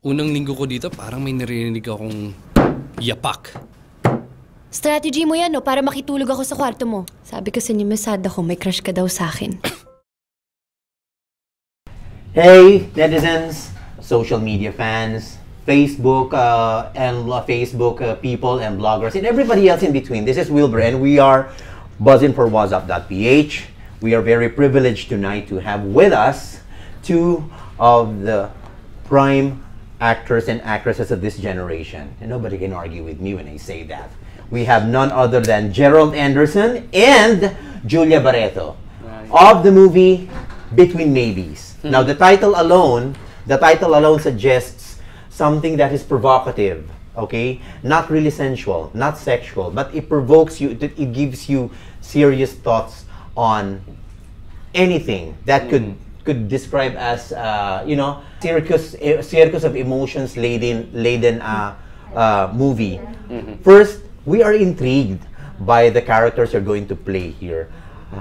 Unang linggo ko dito, parang may narinig akong yapak. Strategy mo yan, no? Para makitulog ako sa kwarto mo. Sabi kasi ni Mesada ko, may crush ka daw sa akin. Hey, netizens, social media fans, Facebook people and bloggers, and everybody else in between. This is Wilbur, and we are buzzing for Wazzup.ph. We are very privileged tonight to have with us two of the prime actors and actresses of this generation. And nobody can argue with me when I say that. We have none other than Gerald Anderson and Julia Barretto of the movie Between Maybes. Now, the title alone suggests something that is provocative, okay? Not really sensual, not sexual, but it provokes you, it gives you serious thoughts on anything that could describe as, you know, circus of emotions laden movie. First, we are intrigued by the characters you're going to play here.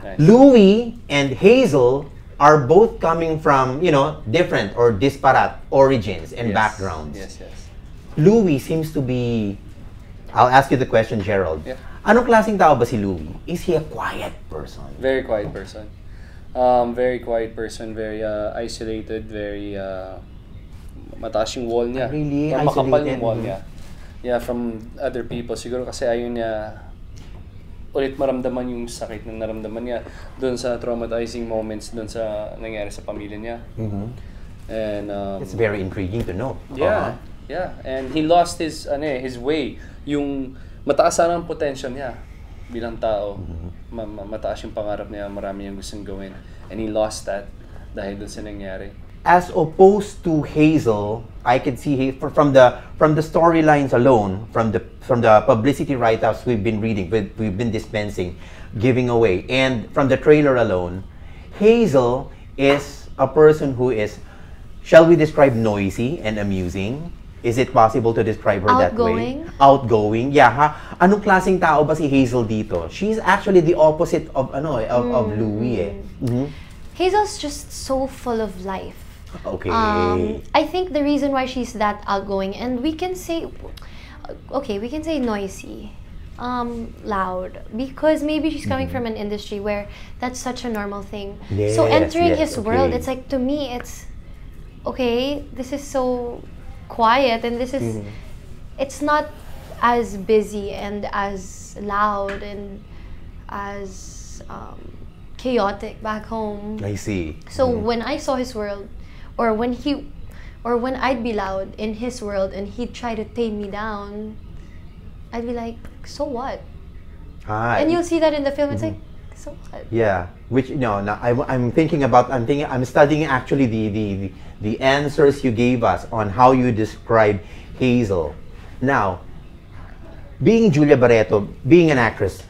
Nice. Louis and Hazel are both coming from, you know, different or disparate origins and backgrounds. Yes, yes. Louis seems to be, I'll ask you the question, Gerald. Yeah. Anong klaseng tao ba si Louis? Is he a quiet person? Very quiet person. Very quiet person, very isolated, very mataas yung wall niya. Really? Makapal yung wall niya. Yeah, from other people. Siguro kasi ayun niya ulit maramdaman yung sakit na naramdaman niya doon sa traumatizing moments doon sa nangyari sa pamilya niya. And it's very intriguing to know. Yeah. Yeah, and he lost his way. Yung mataas sana ang potential niya bilang tao. Mataas yung pangarap niya, marami niyang gustong gawin. And he lost that dahil doon sa nangyari. As opposed to Hazel, I could see from the storylines alone, from the publicity write-ups we've been reading, we've been dispensing, giving away, and from the trailer alone, Hazel is a person who is, shall we describe, noisy and amusing? Is it possible to describe her that way? Outgoing. Yeah, ha? Anong klaseng tao ba si Hazel dito? She's actually the opposite of Louis. Hazel's just so full of life. Okay. I think the reason why she's that outgoing, and we can say noisy, loud, because maybe she's coming from an industry where that's such a normal thing. Yes, so entering his world, it's like, to me, it's okay. This is so quiet, and this is it's not as busy and as loud and as chaotic back home. I see. So when I saw his world, or when I'd be loud in his world and he'd try to tame me down, I'd be like, so what? And you'll see that in the film. It's like, so what? Yeah, which I'm studying actually the answers you gave us on how you describe Hazel. Now, being Julia Barretto, being an actress,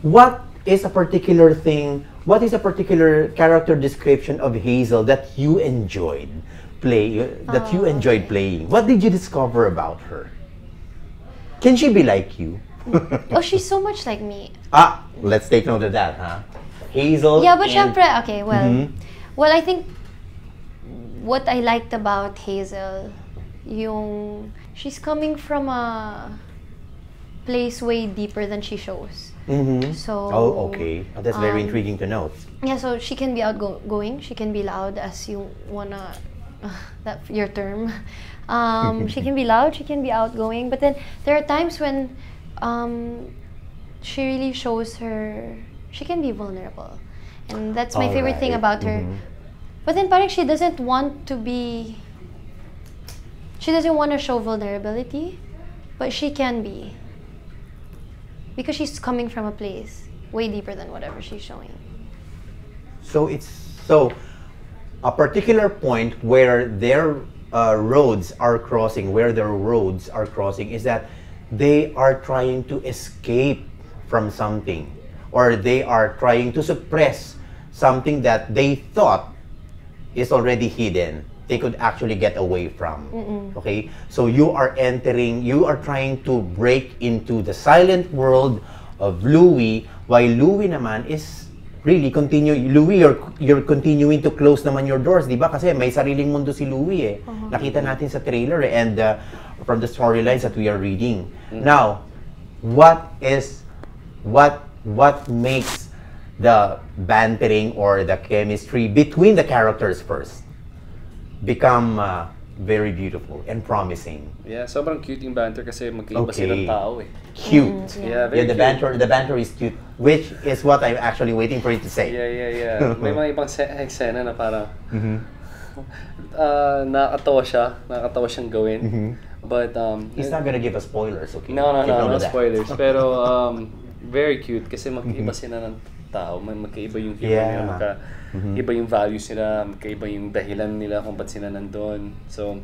what is a particular character description of Hazel that you enjoyed playing? What did you discover about her? Can she be like you? Oh, she's so much like me. Let's take note of that, huh? Hazel. Yeah, but syempre, okay, well, I think what I liked about Hazel, she's coming from a place way deeper than she shows. So. Oh, okay. That's very intriguing to note. Yeah, so she can be outgoing, she can be loud, as you wanna, that's your term. She can be loud, she can be outgoing, but then there are times when she really shows she can be vulnerable. And that's my favorite thing about her. But then parang she doesn't want to show vulnerability, but she can be. Because she's coming from a place way deeper than whatever she's showing. So it's a particular point where their roads are crossing, is that they are trying to escape from something, or they are trying to suppress something that they thought is already hidden. They could actually get away from. Okay? So you are trying to break into the silent world of Louis, while Louis naman is really Louie, you're continuing to close naman your doors, di ba? Kasi may sariling mundo si Louie eh. Nakita natin sa trailer and from the storylines that we are reading. Now, what makes the bantering or the chemistry between the characters first become very beautiful and promising? Yeah, sobrang cute yung banter kasi magkaiba silang tao eh. Cute. Yeah, very the banter is cute, which is what I'm actually waiting for you to say. Yeah. May mga ibang eksena na parang nakakatawa siyang gawin. But he's not gonna give us spoilers, okay? No spoilers. Pero very cute kasi magkaiba sila ng tao, magkaiba yung humor nila, magkaiba yung values nila, magkaiba yung dahilan nila kung ba't sila nandun. So,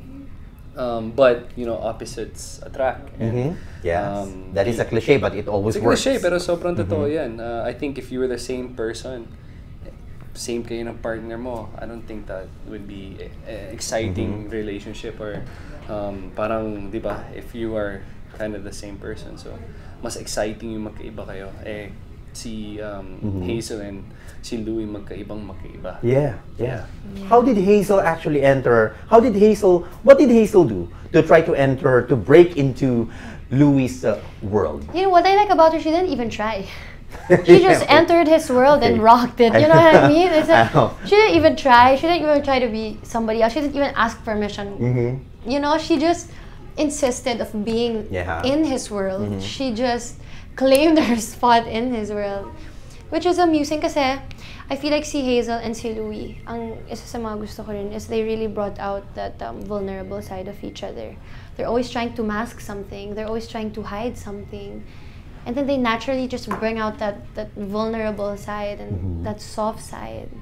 but, you know, opposites attract. And, yes, that is a cliche, but it always works. It's a cliche, pero sobrang totoo yan. I think if you were the same person, same kayo ng partner mo, I don't think that would be exciting relationship or parang, di ba, if you are kind of the same person. So, mas exciting yung magkaiba kayo. Si Hazel and si Louie magkaiba. Yeah. How did Hazel actually enter? What did Hazel do to try to enter, to break into Louie's world? You know what I like about her? She didn't even try. She just entered his world and rocked it. You know what I mean? It's like, she didn't even try. She didn't even try to be somebody else. She didn't even ask permission. You know, she just insisted of being in his world. She just claimed her spot in his world, which is amusing kasi I feel like si Hazel and si Louie, ang isa sa mga gusto ko rin is they really brought out that vulnerable side of each other. They're always trying to mask something. They're always trying to hide something. And then they naturally just bring out that vulnerable side and that soft side.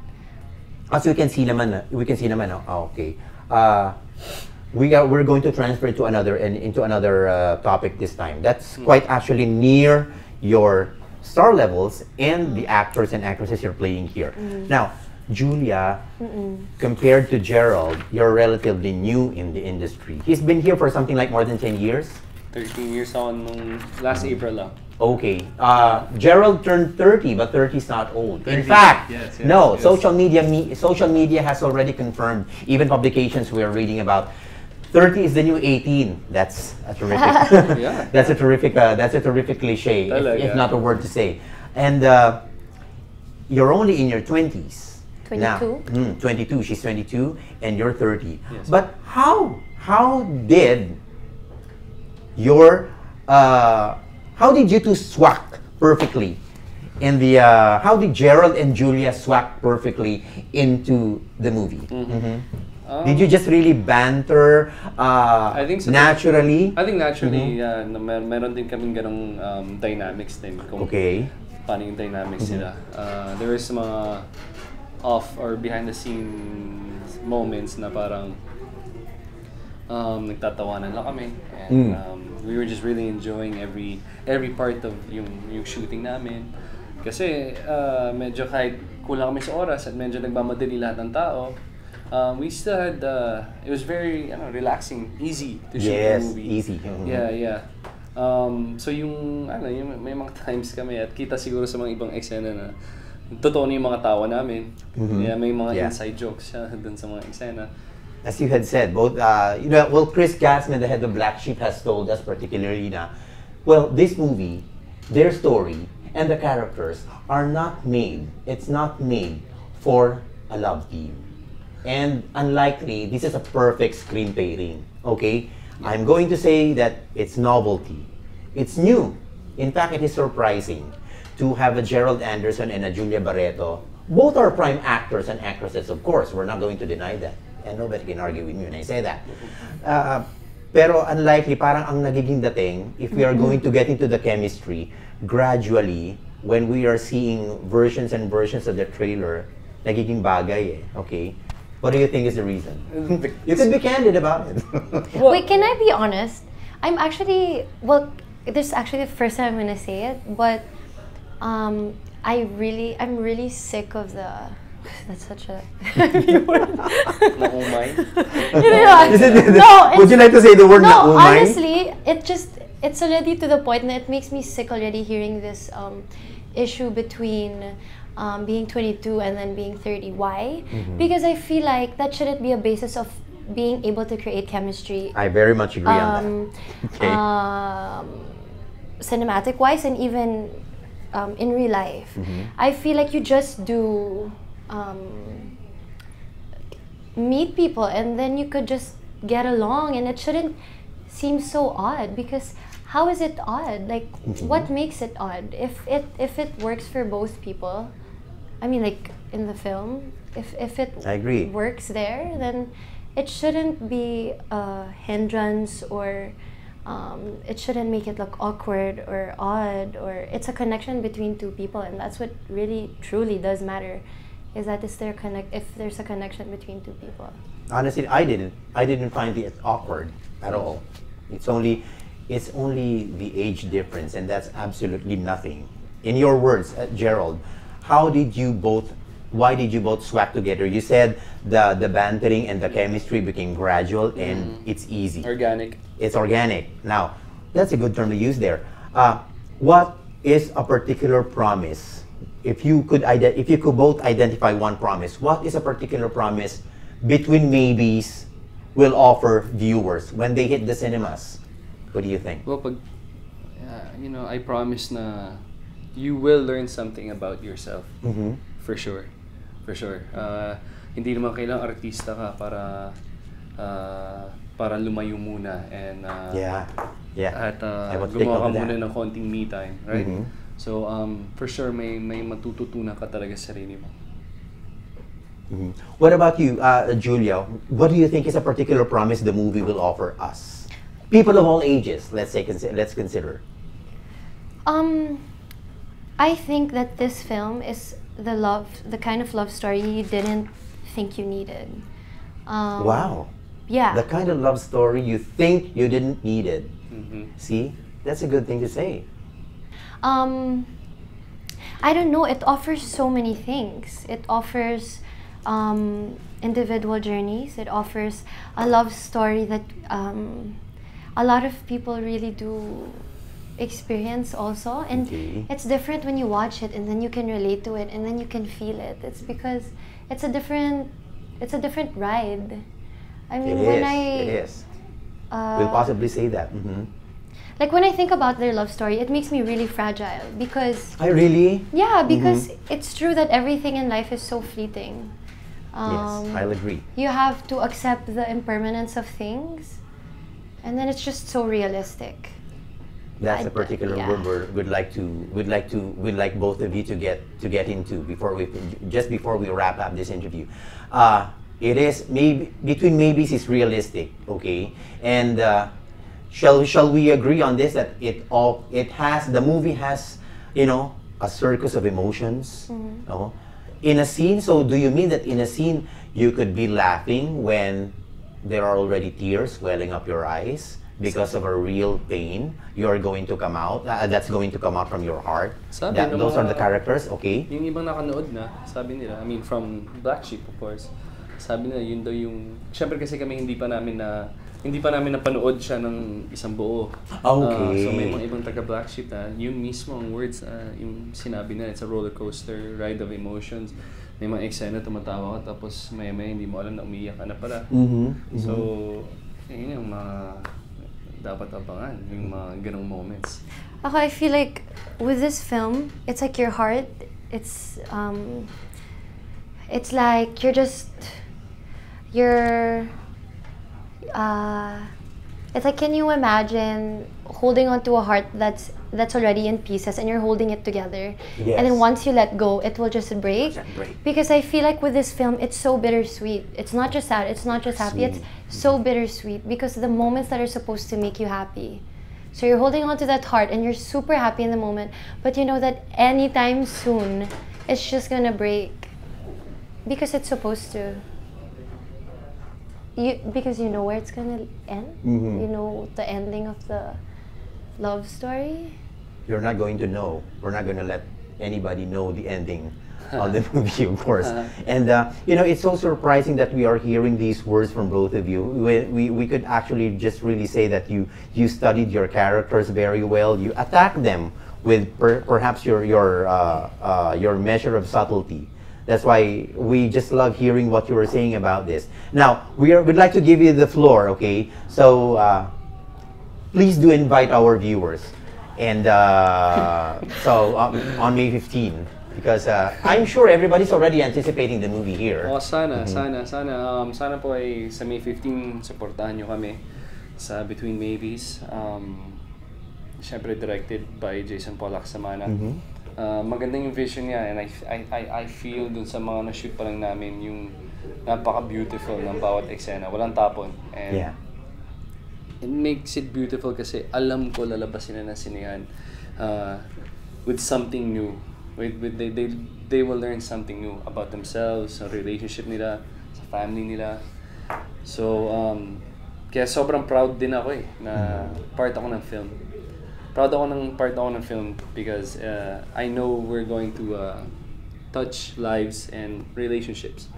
As we can see naman, okay. We're going to transfer to into another topic this time. That's quite actually near your star levels and the actors and actresses you're playing here. Now, Julia, compared to Gerald, you're relatively new in the industry. He's been here for something like more than 10 years? 13 years on nung last April lang. Okay. Gerald turned 30, but 30 is not old. 30, in fact, yes. Social media has already confirmed, even publications we are reading about, 30 is the new 18. That's a terrific. That's a terrific cliche, if not a word to say. And you're only in your 20s. 22. Now, 22. She's 22, and you're 30. Yes. But how did you two swak perfectly in the? How did Gerald and Julia swak perfectly into the movie? Did you just really banter I think so. Naturally? I think naturally, meron din kaming ganong dynamics din. Kung paano yung dynamics nila. There was some off or behind the scenes moments na parang nagtatawanan lang kami. And we were just really enjoying every part of yung shooting namin. Kasi medyo kahit kulang kami sa oras at medyo nagmamadali lahat ng tao, we still had, it was very relaxing, easy to shoot the movie. Easy. Yeah. So yung may mga times kami at kita siguro sa mga ibang eksena na totoo na yung mga tawa namin. Yeah, may mga inside jokes dun sa mga eksena. As you had said, both Chris Gassman, the head of Black Sheep, has told us particularly na, this movie, their story and the characters are not made. It's not made for a love team. And unlikely, this is a perfect screen pairing, okay? I'm going to say that it's novelty. It's new. In fact, it is surprising to have a Gerald Anderson and a Julia Barretto. Both are prime actors and actresses, of course. We're not going to deny that. And nobody can argue with me when I say that. Pero unlikely, parang ang nagiging dating, if we are going to get into the chemistry, gradually, when we are seeing versions and versions of the trailer, nagiging bagay okay? What do you think is the reason? You can be candid about it. Wait, can I be honest? I'm actually, this is actually the first time I'm gonna say it, but I'm really sick of the. That's such a word. Naumay? Would you like to say the word naumay? Honestly, it's already to the point that it makes me sick already hearing this issue between being 22 and then being 30. Why? Because I feel like that shouldn't be a basis of being able to create chemistry. I very much agree on that. Okay. Cinematic wise and even in real life. I feel like you just do meet people and then you could just get along, and it shouldn't seem so odd, because how is it odd? Like, what makes it odd? If it works for both people, I mean, like in the film, if it I agree. works there, then it shouldn't be a hindrance, or it shouldn't make it look awkward or odd, or it's a connection between two people, and that's what really truly does matter, is that if there's a connection between two people. Honestly, I didn't find it awkward at all. It's only the age difference, and that's absolutely nothing. In your words, Gerald, why did you both swap together? You said the bantering and the chemistry became gradual, and it's easy. Organic. It's organic. Now, that's a good term to use there. What is a particular promise? If you could both identify one promise, what is a particular promise between maybes will offer viewers when they hit the cinemas? What do you think? Well, I promise na you will learn something about yourself. For sure. For sure. Hindi naman kailangang artista ka para lumayo muna and at gumawa ka muna ng konting me time, right? So for sure may matututunan ka talaga sa sarili mo. What about you, Julia? What do you think is a particular promise the movie will offer us? People of all ages, let's consider. I think that this film is the kind of love story you didn't think you needed. Wow. Yeah. The kind of love story you think you didn't need it. See, that's a good thing to say. I don't know, it offers so many things. It offers individual journeys. It offers a love story that a lot of people really do experience also, and it's different when you watch it and then you can relate to it and then you can feel it. It's because it's a different ride. I mean, it is. We'll possibly say that. Like when I think about their love story, it makes me really fragile, because really? Yeah, because it's true that everything in life is so fleeting. Yes, I'll agree. You have to accept the impermanence of things, and then it's just so realistic. That's a particular word we'd like both of you to get into before we wrap up this interview. It is between maybes is realistic, okay? And shall we agree on this, that the movie has, a circus of emotions, in a scene? So do you mean that in a scene you could be laughing when there are already tears welling up your eyes because of a real pain you're going to come out, that's going to come out from your heart? Those are the characters, okay? Yung ibang nakanood na, sabi nila, I mean from Black Sheep of course, sabi nila yun daw yung, syempre kasi kami hindi pa namin napanood siya ng isang buo. Okay. So may mga ibang taga Black Sheep na yung mismo ang words, yung sinabi na, it's a roller coaster ride of emotions. May mga eksena, tumatawa ka, tapos maya-maya hindi mo alam na umiyak ka na pala. So, yun yung mga dapat abangan, yung mga ganong moments. Okay, I feel like with this film, it's like your heart, it's like it's like, can you imagine holding onto a heart that's already in pieces and you're holding it together, and then once you let go, it will just break. Because I feel like with this film, it's so bittersweet. It's not just sad, it's not just happy, it's so bittersweet, because the moments that are supposed to make you happy, so you're holding on to that heart and you're super happy in the moment, but you know that anytime soon it's just gonna break, because it's supposed to. Because you know where it's gonna end. You know the ending of the love story. You're not going to know. We're not going to let anybody know the ending of the movie, of course. And you know, it's so surprising that we are hearing these words from both of you. We could actually just really say that you studied your characters very well. You attacked them with perhaps your measure of subtlety. That's why we just love hearing what you were saying about this. Now, we'd like to give you the floor, okay? So please do invite our viewers. And so on May 15, because I'm sure everybody's already anticipating the movie here. Oh, sana po ay sa May 15 supportahan nyo kami sa Between Maybes. Siyempre directed by Jason Pollack Samana. Magandang yung vision niya, and I feel dun sa mga na-shoot pa lang namin yung napaka-beautiful ng bawat eksena, walang tapon. And it makes it beautiful kasi alam ko lalabasin na ng sinehan with something new. They will learn something new about themselves, sa relationship nila, sa family nila. So, kaya sobrang proud din ako na part ako ng film. Proud ako ng part ako ng film because I know we're going to touch lives and relationships.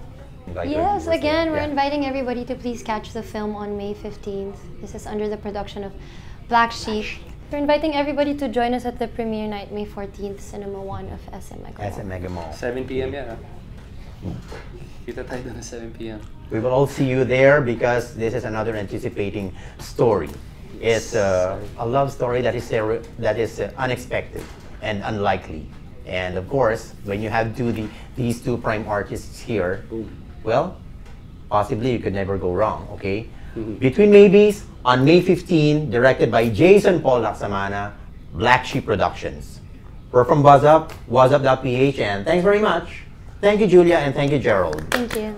Yes, again, we're inviting everybody to please catch the film on May 15th. This is under the production of Black Sheep. We're inviting everybody to join us at the premiere night, May 14th, Cinema 1 of SM Mega Mall. SM Mega Mall. 7 p.m. yan, Kita tayo doon at 7 p.m. We will all see you there because this is another anticipating story. It's a love story that is unexpected and unlikely. And of course, when you have these two prime artists here, well, possibly you could never go wrong, okay? Between Maybes, on May 15, directed by Jason Pollack Samana, Black Sheep Productions. We're from Wazzup, Wazzup.ph, and thanks very much. Thank you, Julia, and thank you, Gerald. Thank you.